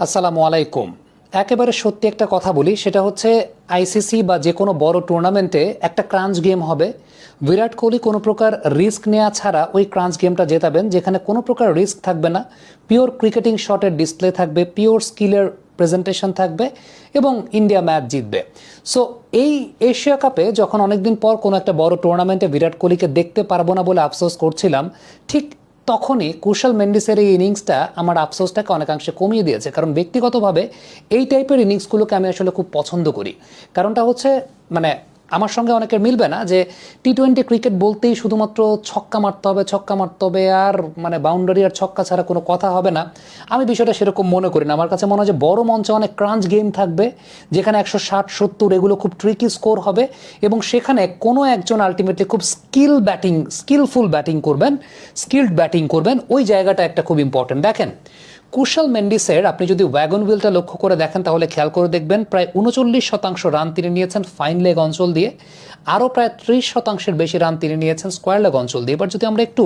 আসসালামু আলাইকুম। একেবারে সত্যি একটা কথা বলি, সেটা হচ্ছে আইসিসি বা যে কোনো বড় টুর্নামেন্টে একটা ক্রাঞ্চ গেম হবে। বিরাট কোহলি কোনো প্রকার রিস্ক নেওয়া ছাড়া ওই ক্রাঞ্চ গেমটা জেতাবেন, যেখানে কোনো প্রকার রিস্ক থাকবে না, পিওর ক্রিকেটিং শটের ডিসপ্লে থাকবে, পিওর স্কিলের প্রেজেন্টেশন থাকবে এবং ইন্ডিয়া ম্যাচ জিতবে। সো এই এশিয়া কাপে যখন অনেকদিন পর কোনো একটা বড় টুর্নামেন্টে বিরাট কোহলিকে দেখতে পারবো না বলে আফসোস করছিলাম, ঠিক তখনই কুশল মেন্ডিসের এই ইনিংসটা আমার আফসোসটাকে অনেকাংশে কমিয়ে দিয়েছে। কারণ ব্যক্তিগতভাবে এই টাইপের ইনিংসগুলোকে আমি আসলে খুব পছন্দ করি। কারণটা হচ্ছে, মানে আমার সঙ্গে অনেকের মিলবে না যে টি-20 ক্রিকেট বলতেই শুধুমাত্র ছক্কা মারতে হবে, ছক্কা মারতে হবে, আর মানে বাউন্ডারি আর ছক্কা ছাড়া কোনো কথা হবে না। আমি বিষয়টা সেরকম মনে করি না। আমার কাছে মনে হয় যে বড় মঞ্চে অনেক ক্রাঞ্চ গেম থাকবে, যেখানে 160-70 এগুলো খুব ট্রিকি স্কোর হবে এবং সেখানে কোনো একজন আলটিমেটলি খুব স্কিলফুল ব্যাটিং করবেন, স্কিলড ব্যাটিং করবেন। ওই জায়গাটা একটা খুব ইম্পর্টেন্ট। দেখেন, কুশল মেন্ডিসের আপনি যদি ওয়াগন হুইলটা লক্ষ্য করে দেখেন তাহলে খেয়াল করে দেখবেন প্রায় 39% রান তিনি নিয়েছেন ফাইন লেগ অঞ্চল দিয়ে, আরও প্রায় 30%-এর বেশি রান তিনি নিয়েছেন স্কোয়ার লেগ অঞ্চল দিয়ে। এবার যদি আমরা একটু